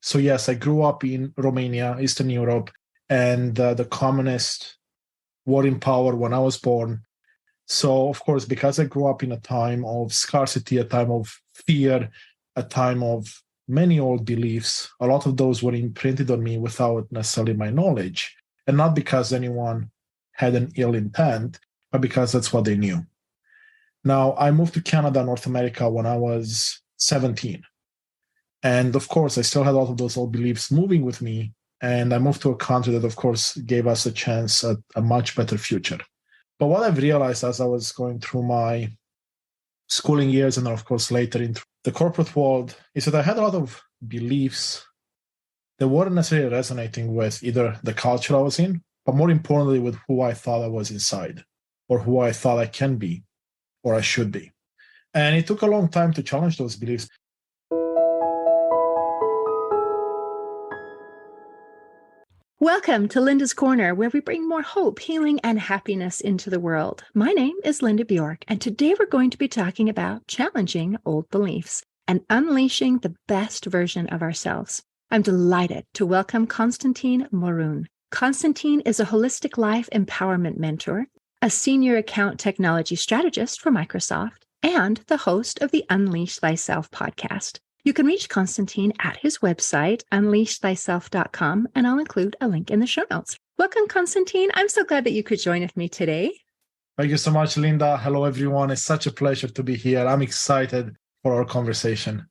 So yes, I grew up in Romania, Eastern Europe, and the communists were in power when I was born. So of course, because I grew up in a time of scarcity, a time of fear, a time of many old beliefs, a lot of those were imprinted on me without necessarily my knowledge. And not because anyone had an ill intent, but because that's what they knew. Now, I moved to Canada, North America, when I was 17. And of course, I still had a lot of those old beliefs moving with me. And I moved to a country that, of course, gave us a chance at a much better future. But what I've realized as I was going through my schooling years and, of course, later in the corporate world is that I had a lot of beliefs that weren't necessarily resonating with either the culture I was in, but more importantly, with who I thought I was inside or who I thought I can be or I should be. And it took a long time to challenge those beliefs. Welcome to Linda's Corner, where we bring more hope, healing, and happiness into the world. My name is Linda Bjork, and today we're going to be talking about challenging old beliefs and unleashing the best version of ourselves. I'm delighted to welcome Constantin Morun. Constantin is a holistic life empowerment mentor, a senior account technology strategist for Microsoft, and the host of the Unleash Thyself podcast. You can reach Constantin at his website, unleashthyself.com, and I'll include a link in the show notes. Welcome, Constantin. I'm so glad that you could join with me today. Thank you so much, Linda. Hello, everyone. It's such a pleasure to be here. I'm excited for our conversation.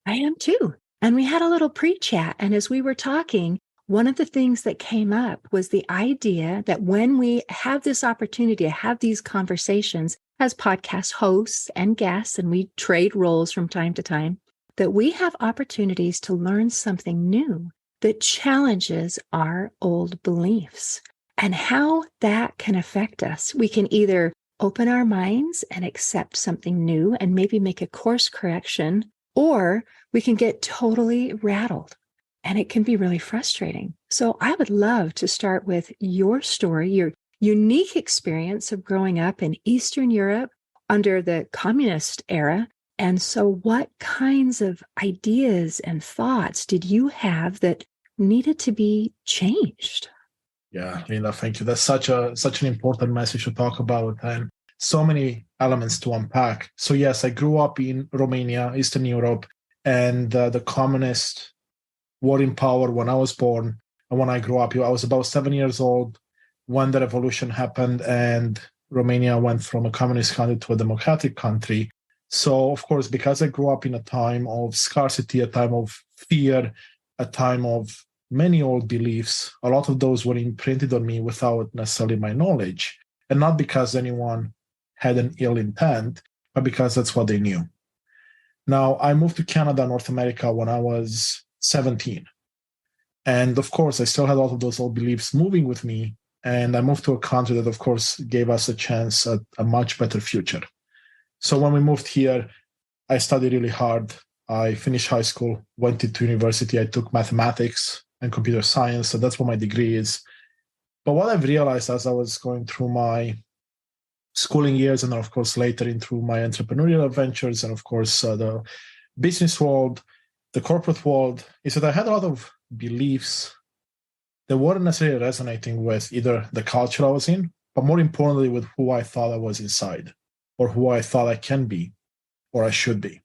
I am too. And we had a little pre-chat, and as we were talking, one of the things that came up was the idea that when we have this opportunity to have these conversations as podcast hosts and guests, and we trade roles from time to time, that we have opportunities to learn something new that challenges our old beliefs and how that can affect us. We can either open our minds and accept something new and maybe make a course correction, or we can get totally rattled and it can be really frustrating. So I would love to start with your story, your unique experience of growing up in Eastern Europe under the communist era. And so what kinds of ideas and thoughts did you have that needed to be changed? Yeah, Linda, thank you. That's such an important message to talk about and so many elements to unpack. So yes, I grew up in Romania, Eastern Europe, and the communists were in power when I was born. And when I grew up, I was about 7 years old when the revolution happened and Romania went from a communist country to a democratic country. So, of course, because I grew up in a time of scarcity, a time of fear, a time of many old beliefs, a lot of those were imprinted on me without necessarily my knowledge. And not because anyone had an ill intent, but because that's what they knew. Now, I moved to Canada, North America, when I was 17. And of course, I still had a lot of those old beliefs moving with me. And I moved to a country that, of course, gave us a chance at a much better future. So when we moved here, I studied really hard. I finished high school, went into university. I took mathematics and computer science. So that's what my degree is. But what I've realized as I was going through my schooling years and, of course, later through my entrepreneurial adventures and, of course, the business world, the corporate world, is that I had a lot of beliefs that weren't necessarily resonating with either the culture I was in, but more importantly, with who I thought I was inside or who I thought I can be or I should be.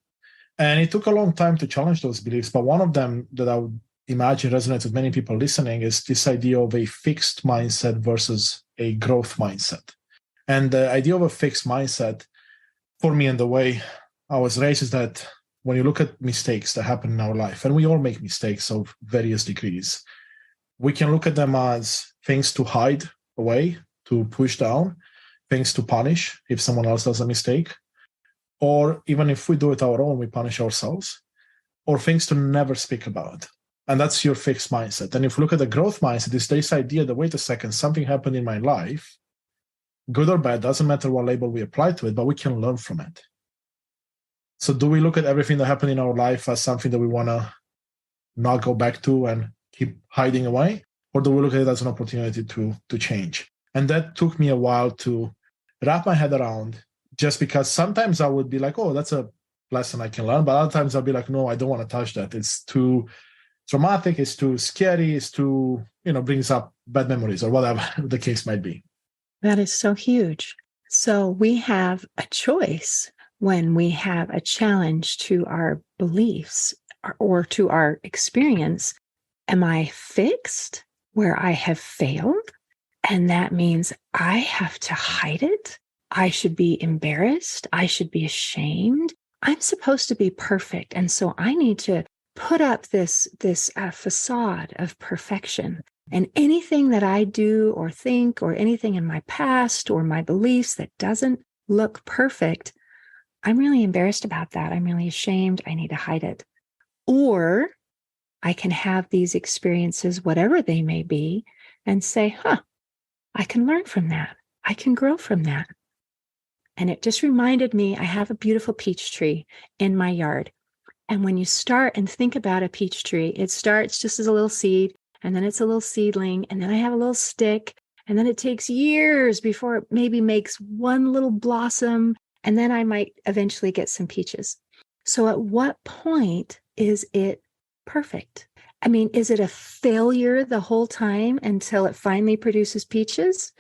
And it took a long time to challenge those beliefs, but one of them that I would imagine resonates with many people listening is this idea of a fixed mindset versus a growth mindset. And the idea of a fixed mindset, for me and the way I was raised, is that when you look at mistakes that happen in our life, and we all make mistakes of various degrees, we can look at them as things to hide away, to push down, things to punish if someone else does a mistake, or even if we do it our own, we punish ourselves, or things to never speak about. And that's your fixed mindset. And if you look at the growth mindset, it's this idea that, wait a second, something happened in my life, good or bad, doesn't matter what label we apply to it, but we can learn from it. So do we look at everything that happened in our life as something that we want to not go back to and keep hiding away? Or do we look at it as an opportunity to change? And that took me a while to wrap my head around, just because sometimes I would be like, oh, that's a lesson I can learn. But other times I'll be like, no, I don't want to touch that. It's too traumatic, it's too scary, it's too, brings up bad memories or whatever the case might be. That is so huge. So we have a choice when we have a challenge to our beliefs or to our experience. Am I fixed where I have failed? And that means I have to hide it. I should be embarrassed. I should be ashamed. I'm supposed to be perfect. And so I need to put up this facade of perfection. And anything that I do or think or anything in my past or my beliefs that doesn't look perfect, I'm really embarrassed about that. I'm really ashamed. I need to hide it. Or I can have these experiences, whatever they may be, and say, I can learn from that. I can grow from that. And it just reminded me, I have a beautiful peach tree in my yard. And when you start and think about a peach tree, it starts just as a little seed, and then it's a little seedling, and then I have a little stick, and then it takes years before it maybe makes one little blossom, and then I might eventually get some peaches. So at what point is it perfect? I mean, is it a failure the whole time until it finally produces peaches?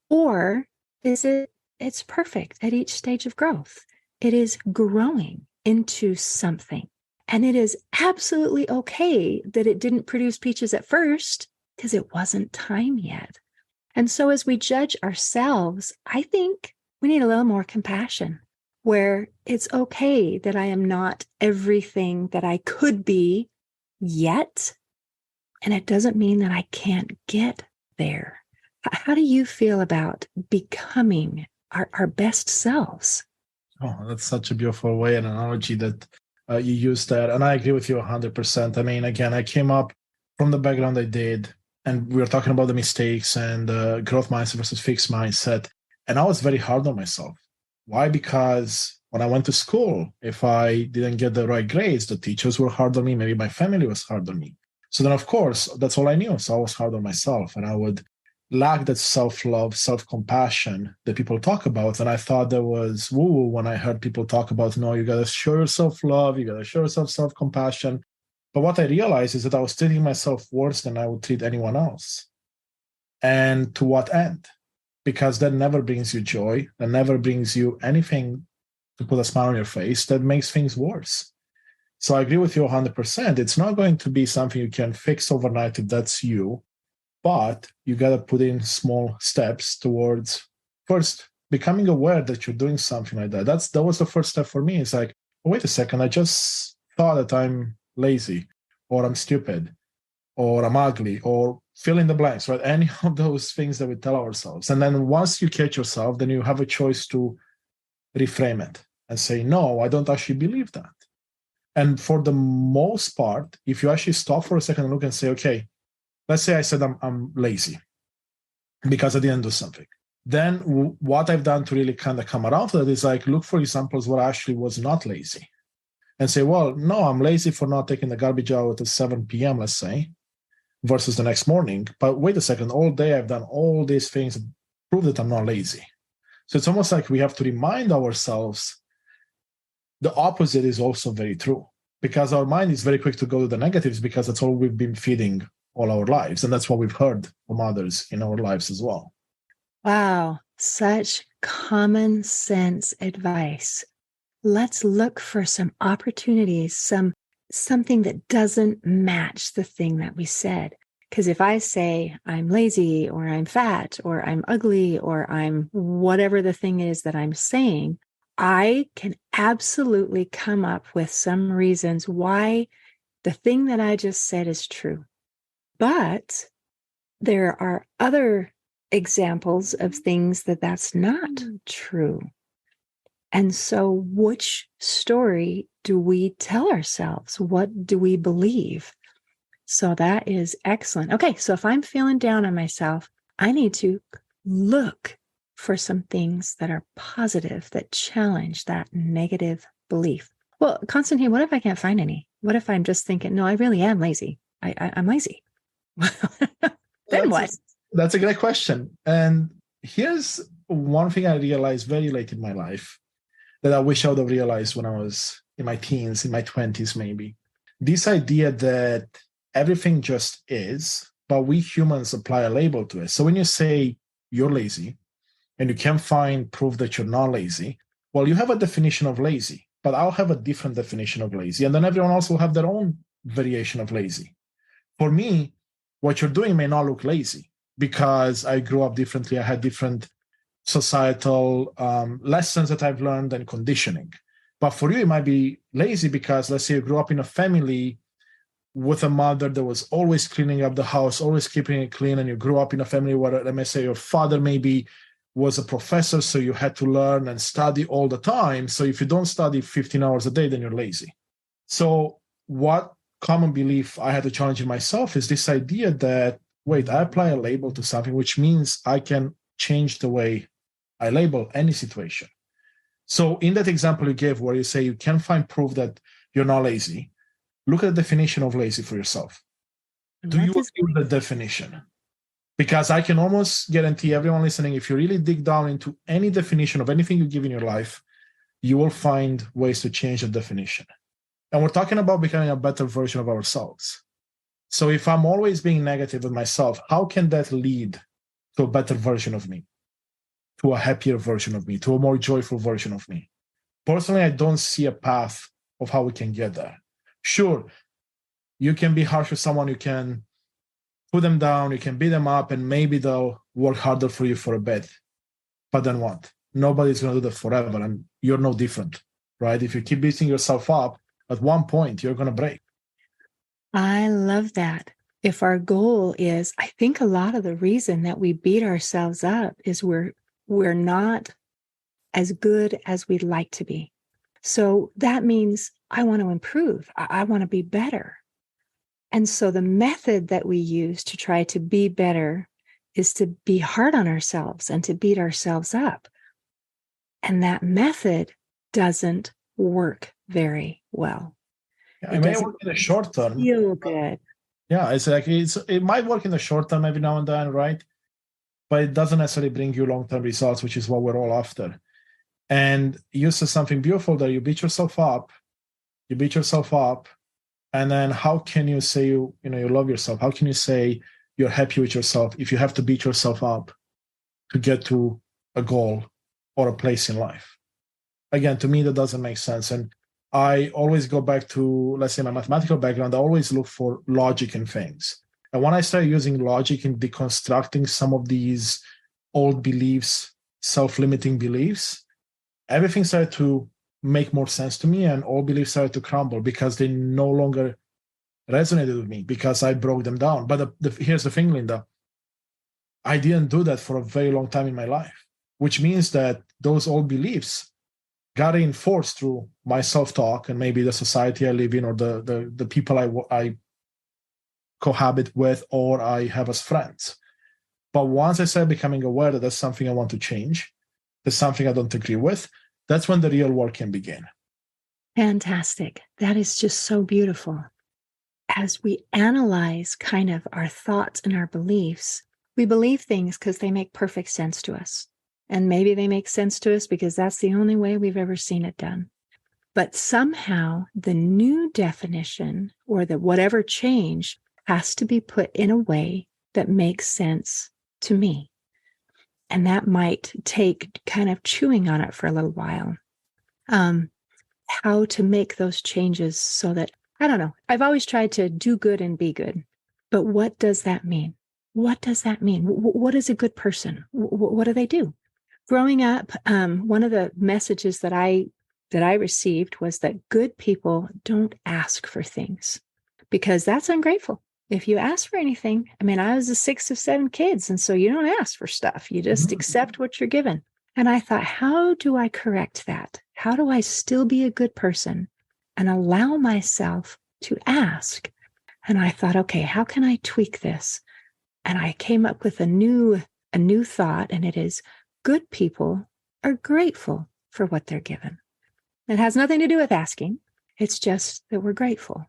Or is it's perfect at each stage of growth? It is growing into something. And it is absolutely okay that it didn't produce peaches at first because it wasn't time yet. And so as we judge ourselves, I think we need a little more compassion, where it's okay that I am not everything that I could be yet. And it doesn't mean that I can't get there. How do you feel about becoming our best selves? Oh, that's such a beautiful way and analogy that you use that. And I agree with you 100%. I mean, again, I came up from the background I did, and we were talking about the mistakes and growth mindset versus fixed mindset. And I was very hard on myself. Why? Because when I went to school, if I didn't get the right grades, the teachers were hard on me. Maybe my family was hard on me. So then, of course, that's all I knew. So I was hard on myself, and I would lack that self-love, self-compassion that people talk about. And I thought that was woo when I heard people talk about, no, you got to show yourself love, you got to show yourself self-compassion. But what I realized is that I was treating myself worse than I would treat anyone else. And to what end? Because that never brings you joy, that never brings you anything to put a smile on your face, that makes things worse. So I agree with you 100%. It's not going to be something you can fix overnight if that's you. But you got to put in small steps towards first becoming aware that you're doing something like that. That was the first step for me. It's like, oh, wait a second, I just thought that I'm lazy or I'm stupid or I'm ugly or fill in the blanks, right? Any of those things that we tell ourselves. And then once you catch yourself, then you have a choice to reframe it and say, no, I don't actually believe that. And for the most part, if you actually stop for a second and look and say, okay, let's say I said I'm lazy because I didn't do something. Then what I've done to really kind of come around to that is like, look for examples where I actually was not lazy and say, well, no, I'm lazy for not taking the garbage out at 7 p.m., let's say, versus the next morning. But wait a second, all day I've done all these things to prove that I'm not lazy. So it's almost like we have to remind ourselves the opposite is also very true, because our mind is very quick to go to the negatives because that's all we've been feeding all our lives. And that's what we've heard from others in our lives as well. Wow, such common sense advice. Let's look for some opportunities, something that doesn't match the thing that we said. Because if I say I'm lazy or I'm fat or I'm ugly or I'm whatever the thing is that I'm saying, I can absolutely come up with some reasons why the thing that I just said is true. But there are other examples of things that's not true. And so which story do we tell ourselves? What do we believe? So that is excellent. Okay, so if I'm feeling down on myself, I need to look for some things that are positive, that challenge that negative belief. Well, Constantine, what if I can't find any? What if I'm just thinking, no, I really am lazy. I'm lazy. Then what? That's a great question. And here's one thing I realized very late in my life that I wish I would have realized when I was in my teens, in my 20s maybe. This idea that everything just is, but we humans apply a label to it. So when you say you're lazy and you can't find proof that you're not lazy, well, you have a definition of lazy, but I'll have a different definition of lazy. And then everyone else will have their own variation of lazy. For me, what you're doing may not look lazy because I grew up differently. I had different societal lessons that I've learned and conditioning. But for you, it might be lazy because, let's say, you grew up in a family with a mother that was always cleaning up the house, always keeping it clean, and you grew up in a family where, let me say, your father maybe was a professor, so you had to learn and study all the time. So if you don't study 15 hours a day, then you're lazy. So what common belief I had to challenge in myself is this idea that, wait, I apply a label to something, which means I can change the way I label any situation. So in that example you gave where you say you can find proof that you're not lazy, look at the definition of lazy for yourself. Do you agree with the definition? Because I can almost guarantee everyone listening, if you really dig down into any definition of anything you give in your life, you will find ways to change the definition. And we're talking about becoming a better version of ourselves. So if I'm always being negative with myself, how can that lead to a better version of me, to a happier version of me, to a more joyful version of me? Personally, I don't see a path of how we can get there. Sure, you can be harsh with someone, you can put them down, you can beat them up, and maybe they'll work harder for you for a bit. But then what? Nobody's going to do that forever, and you're no different, right? If you keep beating yourself up, at one point, you're going to break. I love that. If our goal is, I think a lot of the reason that we beat ourselves up is we're not as good as we'd like to be. So that means I want to improve. I want to be better. And so the method that we use to try to be better is to be hard on ourselves and to beat ourselves up. And that method doesn't work very well. Yeah, it may work in the short term. Feel good. Yeah, it might work in the short term every now and then, right? But it doesn't necessarily bring you long-term results, which is what we're all after. And you said something beautiful there. You beat yourself up, and then how can you say you love yourself? How can you say you're happy with yourself if you have to beat yourself up to get to a goal or a place in life? Again, to me, that doesn't make sense. And I always go back to, let's say, my mathematical background. I always look for logic in things. And when I started using logic in deconstructing some of these old beliefs, self-limiting beliefs, everything started to make more sense to me, and all beliefs started to crumble because they no longer resonated with me because I broke them down. But here's the thing, Linda. I didn't do that for a very long time in my life, which means that those old beliefs got reinforced through my self-talk and maybe the society I live in or the people I cohabit with or I have as friends. But once I started becoming aware that that's something I want to change, there's something I don't agree with, that's when the real work can begin. Fantastic. That is just so beautiful. As we analyze kind of our thoughts and our beliefs, we believe things because they make perfect sense to us. And maybe they make sense to us because that's the only way we've ever seen it done. But somehow the new definition or the whatever change has to be put in a way that makes sense to me. And that might take kind of chewing on it for a little while. How to make those changes so that, I don't know, I've always tried to do good and be good. But what does that mean? What does that mean? What is a good person? What do they do? Growing up, one of the messages that I received was that good people don't ask for things because that's ungrateful. If you ask for anything, I mean, I was the sixth of 7 kids, and so you don't ask for stuff. You just accept what you're given. And I thought, how do I correct that? How do I still be a good person and allow myself to ask? And I thought, okay, how can I tweak this? And I came up with a new thought, and it is, good people are grateful for what they're given. It has nothing to do with asking. It's just that we're grateful.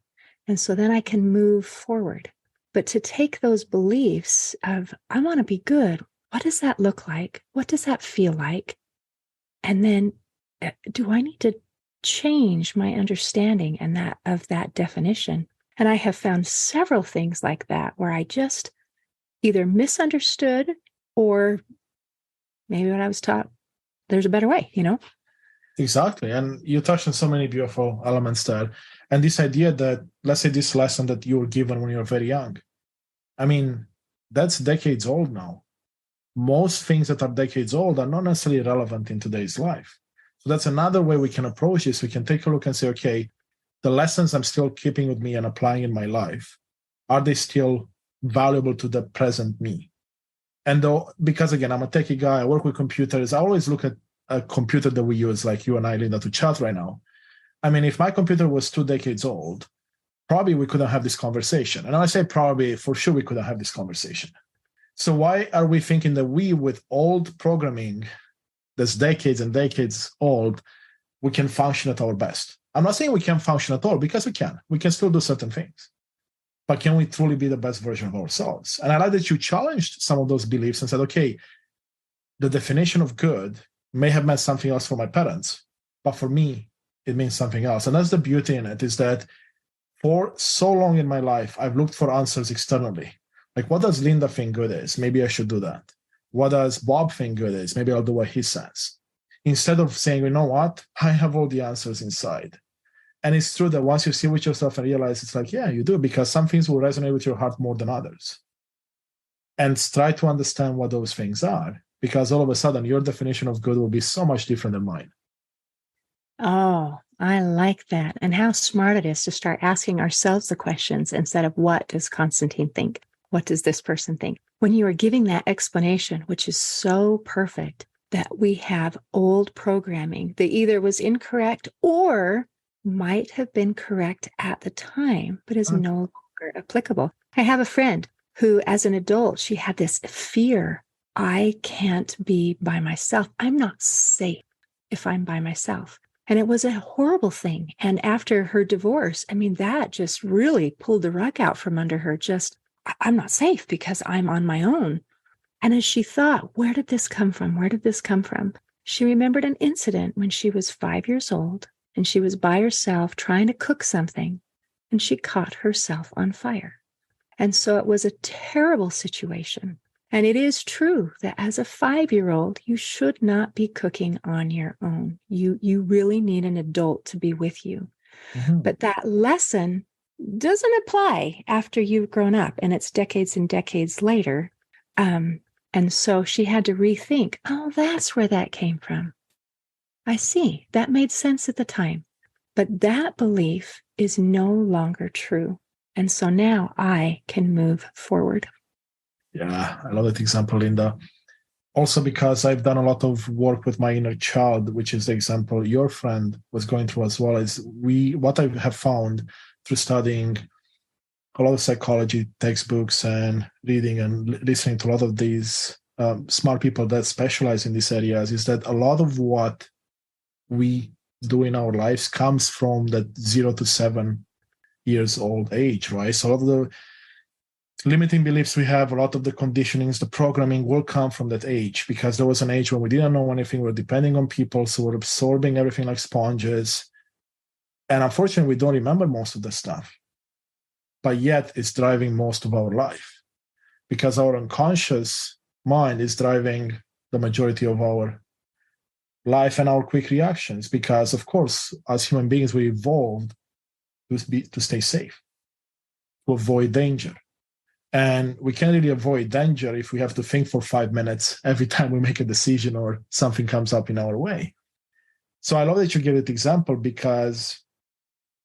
And so then I can move forward. But to take those beliefs of, I want to be good, what does that look like? What does that feel like? And then do I need to change my understanding of that definition And I have found several things like that where I just either misunderstood or maybe when I was taught there's a better way, Exactly. And you touched on so many beautiful elements there. And this idea that, let's say, this lesson that you were given when you were very young, I mean, that's decades old now. Most things that are decades old are not necessarily relevant in today's life. So that's another way we can approach this. We can take a look and say, okay, the lessons I'm still keeping with me and applying in my life, are they still valuable to the present me? And though, because again, I'm a techie guy, I work with computers, I always look at a computer that we use, like you and I, Linda, to chat right now. I mean, if my computer was 2 decades old, probably we couldn't have this conversation. And I say probably, for sure we couldn't have this conversation. So why are we thinking that we, with old programming that's decades and decades old, we can function at our best? I'm not saying we can't function at all, because we can. We can still do certain things. But can we truly be the best version of ourselves? And I like that you challenged some of those beliefs and said, okay, the definition of good may have meant something else for my parents, but for me, it means something else. And that's the beauty in it, is that for so long in my life, I've looked for answers externally. Like, what does Linda think good is? Maybe I should do that. What does Bob think good is? Maybe I'll do what he says. Instead of saying, you know what? I have all the answers inside. And it's true that once you see with yourself and realize, it's like, yeah, you do, because some things will resonate with your heart more than others. And try to understand what those things are, because all of a sudden your definition of good will be so much different than mine. Oh, I like that. And how smart it is to start asking ourselves the questions instead of, what does Constantine think? What does this person think? When you are giving that explanation, which is so perfect, that we have old programming that either was incorrect or might have been correct at the time, but is no longer applicable. I have a friend who, as an adult, she had this fear. I can't be by myself. I'm not safe if I'm by myself. And it was a horrible thing. And after her divorce, I mean, that just really pulled the rug out from under her. Just, I'm not safe because I'm on my own. And as she thought, where did this come from? Where did this come from? She remembered an incident when she was 5 years old and she was by herself trying to cook something, and she caught herself on fire. And so it was a terrible situation. And it is true that as a 5-year-old, you should not be cooking on your own. You really need an adult to be with you. Mm-hmm. But that lesson doesn't apply after you've grown up, and it's decades and decades later. And so she had to rethink, oh, that's where that came from. I see. That made sense at the time. But that belief is no longer true. And so now I can move forward. Yeah, I love that example, Linda. Also because I've done a lot of work with my inner child, which is the example your friend was going through as well. Is what I have found through studying a lot of psychology textbooks and reading and listening to a lot of these smart people that specialize in these areas, is that a lot of what we do in our lives comes from that 0 to 7 years old age, right? So a lot of the limiting beliefs we have, a lot of the conditionings, the programming will come from that age, because there was an age when we didn't know anything. We were depending on people, so we're absorbing everything like sponges. And unfortunately, we don't remember most of the stuff. But yet it's driving most of our life, because our unconscious mind is driving the majority of our life and our quick reactions. Because, of course, as human beings, we evolved to stay safe, to avoid danger. And we can't really avoid danger if we have to think for 5 minutes every time we make a decision or something comes up in our way. So I love that you gave that example, because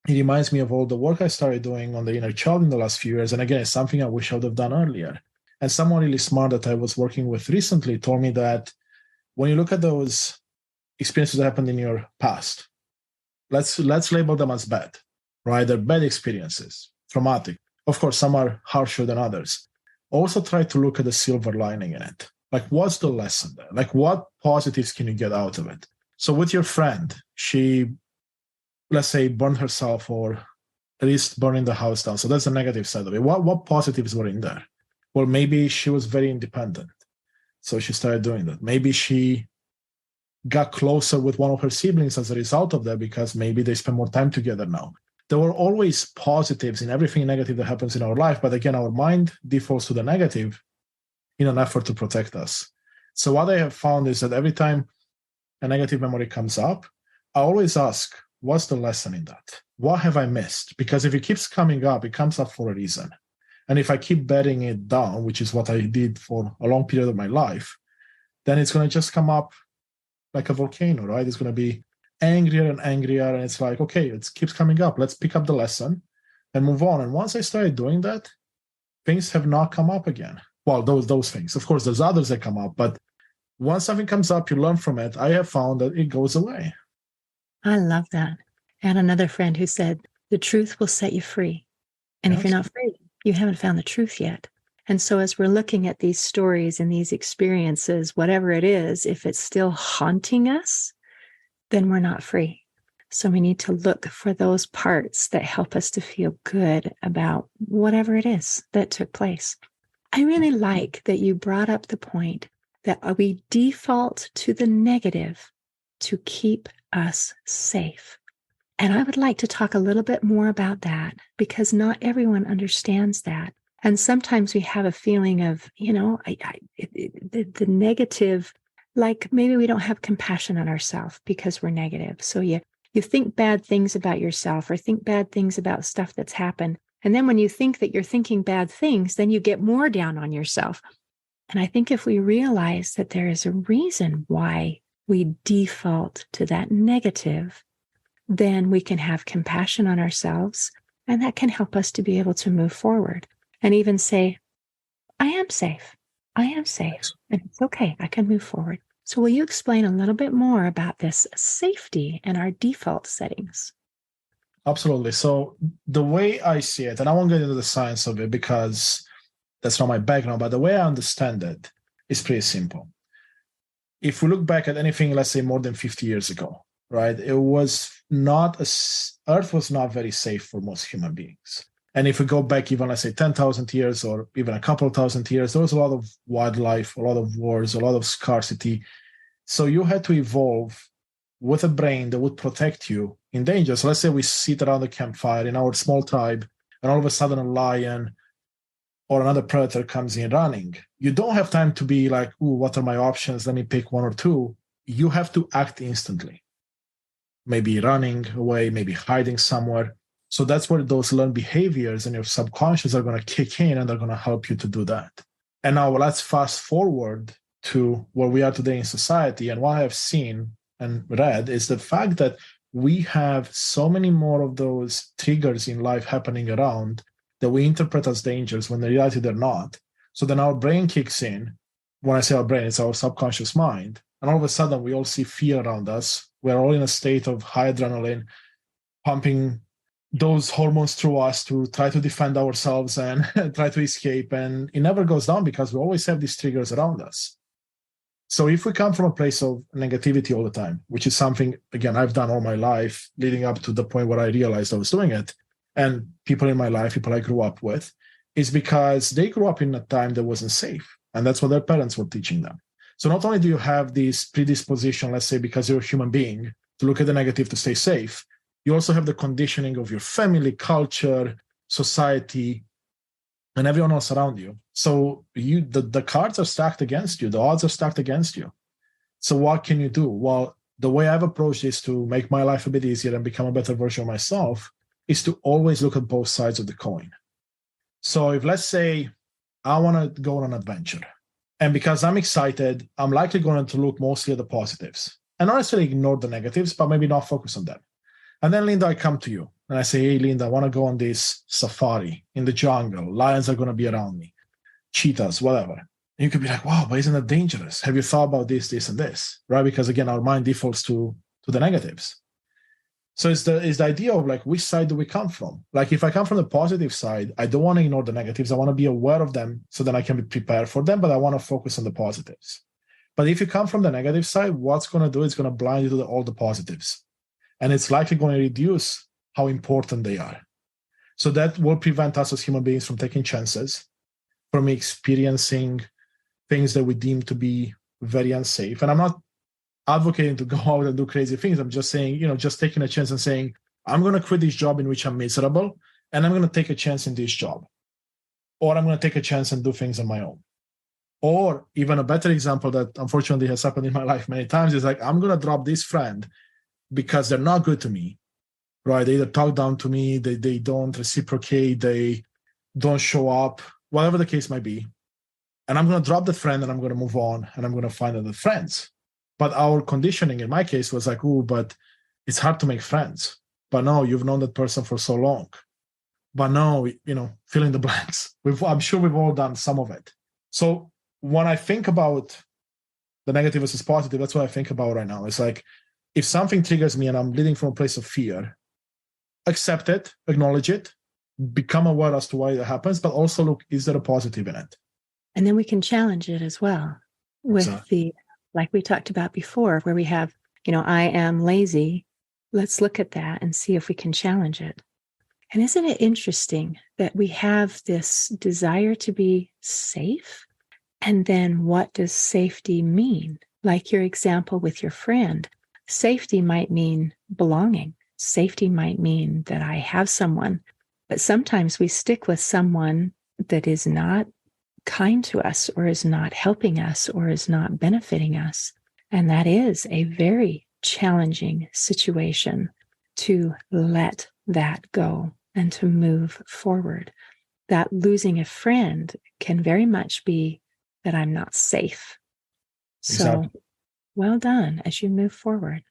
it reminds me of all the work I started doing on the inner child in the last few years. And again, it's something I wish I would have done earlier. And someone really smart that I was working with recently told me that when you look at those experiences that happened in your past, let's label them as bad, right? They're bad experiences, traumatic. Of course, some are harsher than others. Also try to look at the silver lining in it. Like, what's the lesson there? Like, what positives can you get out of it? So with your friend, she, let's say, burned herself, or at least burning the house down. So that's the negative side of it. What positives were in there? Well, maybe she was very independent, so she started doing that. Maybe she got closer with one of her siblings as a result of that, because maybe they spend more time together now. there were always positives in everything negative that happens in our life. But again, our mind defaults to the negative in an effort to protect us. So what I have found is that every time a negative memory comes up, I always ask, what's the lesson in that? What have I missed? Because if it keeps coming up, it comes up for a reason. And if I keep bedding it down, which is what I did for a long period of my life, then it's going to just come up like a volcano, right? It's going to be angrier and angrier. And it's like, okay, it keeps coming up. Let's pick up the lesson and move on. And once I started doing that, things have not come up again. Well, those things. Of course, there's others that come up. But once something comes up, you learn from it. I have found that it goes away. I love that. And another friend who said, the truth will set you free. And if you're not free, you haven't found the truth yet. And so as we're looking at these stories and these experiences, whatever it is, if it's still haunting us, then we're not free. So we need to look for those parts that help us to feel good about whatever it is that took place. I really like that you brought up the point that we default to the negative to keep us safe. And I would like to talk a little bit more about that, because not everyone understands that. And sometimes we have a feeling of, the negative, like maybe we don't have compassion on ourselves because we're negative. So you think bad things about yourself or think bad things about stuff that's happened. And then when you think that you're thinking bad things, then you get more down on yourself. And I think if we realize that there is a reason why we default to that negative, then we can have compassion on ourselves, and that can help us to be able to move forward and even say, I am safe. I am safe, and it's okay. I can move forward. So will you explain a little bit more about this safety and our default settings? Absolutely. So the way I see it, and I won't get into the science of it because that's not my background, but the way I understand it is pretty simple. If we look back at anything, let's say more than 50 years ago, right, Earth was not very safe for most human beings. And if we go back even, let's say 10,000 years or even a couple of thousand years, there was a lot of wildlife, a lot of wars, a lot of scarcity. So you had to evolve with a brain that would protect you in danger. So let's say we sit around a campfire in our small tribe, and all of a sudden a lion or another predator comes in running. You don't have time to be like, ooh, what are my options? Let me pick one or two. You have to act instantly. Maybe running away, maybe hiding somewhere. So that's where those learned behaviors and your subconscious are going to kick in, and they're going to help you to do that. And now let's fast forward to where we are today in society. And what I have seen and read is the fact that we have so many more of those triggers in life happening around that we interpret as dangers when in reality they're not. So then our brain kicks in. When I say our brain, it's our subconscious mind. And all of a sudden we all see fear around us. We're all in a state of high adrenaline, pumping those hormones through us to try to defend ourselves and try to escape. And it never goes down because we always have these triggers around us. So if we come from a place of negativity all the time, which is something, again, I've done all my life leading up to the point where I realized I was doing it, and people in my life, people I grew up with, is because they grew up in a time that wasn't safe. And that's what their parents were teaching them. So not only do you have this predisposition, let's say, because you're a human being, to look at the negative to stay safe, you also have the conditioning of your family, culture, society, and everyone else around you. So the cards are stacked against you. The odds are stacked against you. So what can you do? Well, the way I've approached this to make my life a bit easier and become a better version of myself is to always look at both sides of the coin. So if, let's say, I want to go on an adventure, and because I'm excited, I'm likely going to look mostly at the positives and not necessarily ignore the negatives, but maybe not focus on them. And then, Linda, I come to you and I say, hey, Linda, I want to go on this safari in the jungle. Lions are going to be around me, cheetahs, whatever. And you could be like, wow, but isn't that dangerous? Have you thought about this, this, and this, right? Because again, our mind defaults to the negatives. So it's the idea of like, which side do we come from? Like if I come from the positive side, I don't want to ignore the negatives. I want to be aware of them so that I can be prepared for them, but I want to focus on the positives. But if you come from the negative side, what's going to do is going to blind you to all the positives. And it's likely going to reduce how important they are. So that will prevent us as human beings from taking chances, from experiencing things that we deem to be very unsafe. And I'm not advocating to go out and do crazy things. I'm just saying, just taking a chance and saying, I'm going to quit this job in which I'm miserable, and I'm going to take a chance in this job. Or I'm going to take a chance and do things on my own. Or even a better example that unfortunately has happened in my life many times is like, I'm going to drop this friend because they're not good to me, right? They either talk down to me, they don't reciprocate, they don't show up, whatever the case might be. And I'm going to drop the friend and I'm going to move on and I'm going to find other friends. But our conditioning in my case was like, oh, but it's hard to make friends. But no, you've known that person for so long. But no, fill in the blanks. I'm sure we've all done some of it. So when I think about the negative versus positive, that's what I think about right now. It's like, if something triggers me and I'm leading from a place of fear, accept it, acknowledge it, become aware as to why it happens, but also look, is there a positive in it? And then we can challenge it as well with like we talked about before, where we have, I am lazy. Let's look at that and see if we can challenge it. And isn't it interesting that we have this desire to be safe? And then what does safety mean? Like your example with your friend, safety might mean belonging. Safety might mean that I have someone, but sometimes we stick with someone that is not kind to us or is not helping us or is not benefiting us. And that is a very challenging situation to let that go and to move forward. That losing a friend can very much be that I'm not safe. Exactly. So well done as you move forward.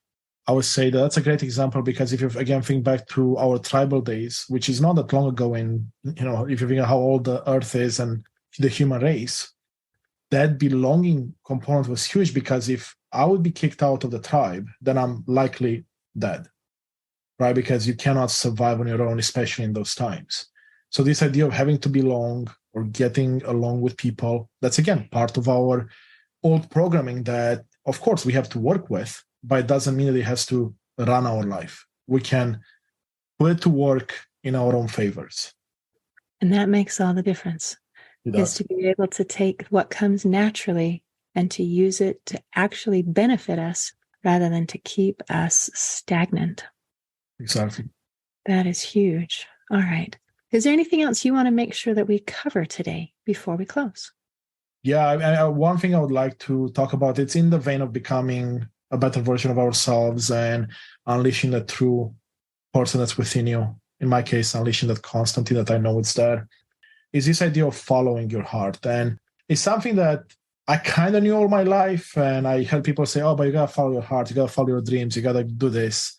I would say that's a great example, because if you again think back to our tribal days, which is not that long ago, in if you think of how old the earth is and the human race, that belonging component was huge, because if I would be kicked out of the tribe, then I'm likely dead, right? Because you cannot survive on your own, especially in those times. So this idea of having to belong or getting along with people, that's again part of our old programming that, of course, we have to work with, but it doesn't mean that it has to run our life. We can put it to work in our own favors. And that makes all the difference, is to be able to take what comes naturally and to use it to actually benefit us rather than to keep us stagnant. Exactly. That is huge. All right. Is there anything else you want to make sure that we cover today before we close? Yeah, one thing I would like to talk about, it's in the vein of becoming a better version of ourselves and unleashing the true person that's within you. In my case, unleashing that Constantin that I know it's there, is this idea of following your heart. And it's something that I kind of knew all my life. And I heard people say, oh, but you got to follow your heart. You got to follow your dreams. You got to do this.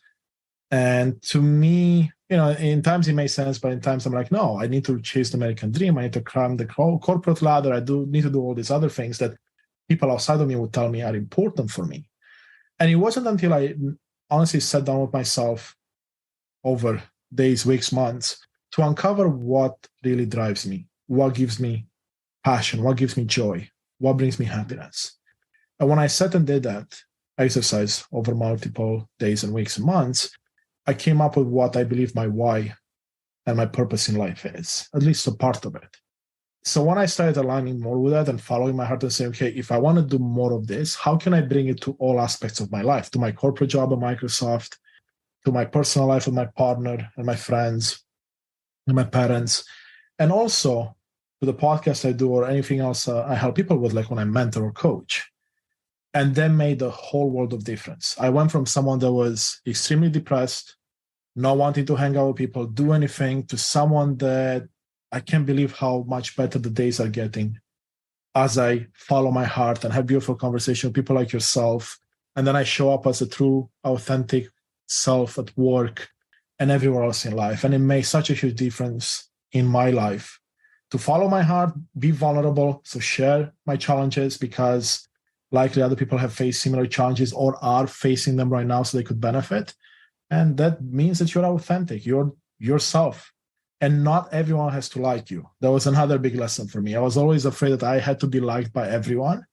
And to me, in times it makes sense, but in times I'm like, no, I need to chase the American dream. I need to climb the corporate ladder. I do need to do all these other things that people outside of me would tell me are important for me. And it wasn't until I honestly sat down with myself over days, weeks, months to uncover what really drives me, what gives me passion, what gives me joy, what brings me happiness. And when I sat and did that exercise over multiple days and weeks and months, I came up with what I believe my why and my purpose in life is, at least a part of it. So when I started aligning more with that and following my heart and saying, okay, if I want to do more of this, how can I bring it to all aspects of my life, to my corporate job at Microsoft, to my personal life with my partner and my friends and my parents, and also to the podcast I do or anything else I help people with, like when I mentor or coach. And that made a whole world of difference. I went from someone that was extremely depressed, not wanting to hang out with people, do anything, to someone that I can't believe how much better the days are getting as I follow my heart and have beautiful conversation with people like yourself. And then I show up as a true, authentic self at work and everywhere else in life. And it makes such a huge difference in my life to follow my heart, be vulnerable, so share my challenges, because likely other people have faced similar challenges or are facing them right now, so they could benefit. And that means that you're authentic, you're yourself. And not everyone has to like you. That was another big lesson for me. I was always afraid that I had to be liked by everyone.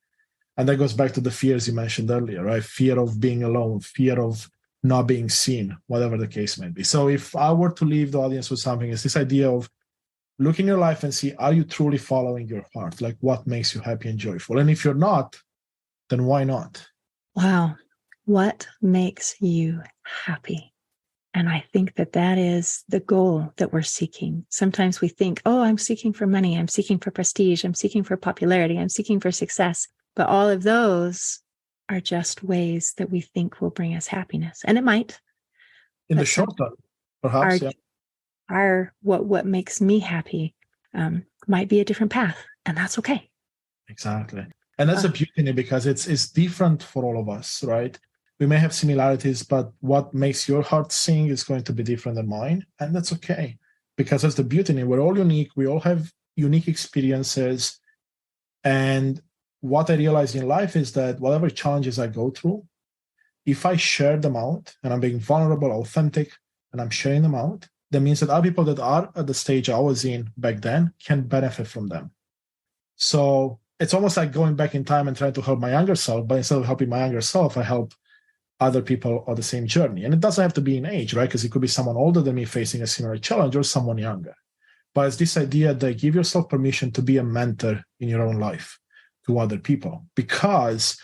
And that goes back to the fears you mentioned earlier, right? Fear of being alone, fear of not being seen, whatever the case may be. So if I were to leave the audience with something, it's this idea of look in your life and see, are you truly following your heart? Like what makes you happy and joyful? And if you're not, then why not? Wow. What makes you happy? And I think that that is the goal that we're seeking. Sometimes we think, oh, I'm seeking for money. I'm seeking for prestige. I'm seeking for popularity. I'm seeking for success. But all of those are just ways that we think will bring us happiness. And it might. In the short term, perhaps, What makes me happy might be a different path. And that's okay. Exactly. And that's the beauty in it, because it's different for all of us, right? We may have similarities, but what makes your heart sing is going to be different than mine. And that's okay, because that's the beauty in it. We're all unique. We all have unique experiences. And what I realize in life is that whatever challenges I go through, if I share them out and I'm being vulnerable, authentic, and I'm sharing them out, that means that other people that are at the stage I was in back then can benefit from them. So it's almost like going back in time and trying to help my younger self, but instead of helping my younger self, I help other people on the same journey. And it doesn't have to be in age, right? Because it could be someone older than me facing a similar challenge, or someone younger. But it's this idea that give yourself permission to be a mentor in your own life to other people, because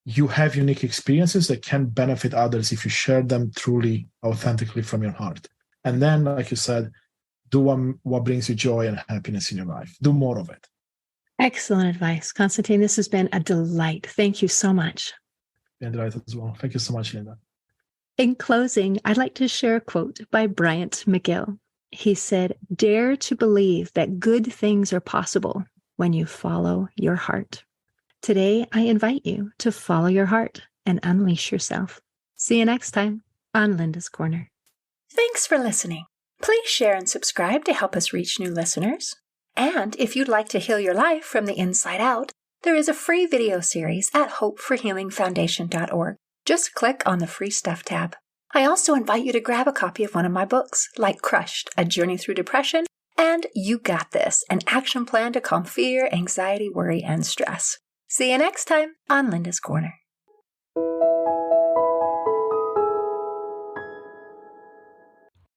you have unique experiences that can benefit others if you share them truly, authentically from your heart. And then, like you said, do what brings you joy and happiness in your life. Do more of it. Excellent advice. Constantine, this has been a delight. Thank you so much. And right as well. Thank you so much, Linda. In closing, I'd like to share a quote by Bryant McGill. He said, "Dare to believe that good things are possible when you follow your heart." Today, I invite you to follow your heart and unleash yourself. See you next time on Linda's Corner. Thanks for listening. Please share and subscribe to help us reach new listeners. And if you'd like to heal your life from the inside out, there is a free video series at hopeforhealingfoundation.org. Just click on the Free Stuff tab. I also invite you to grab a copy of one of my books, like Crushed, A Journey Through Depression, and You Got This, an action plan to calm fear, anxiety, worry, and stress. See you next time on Linda's Corner.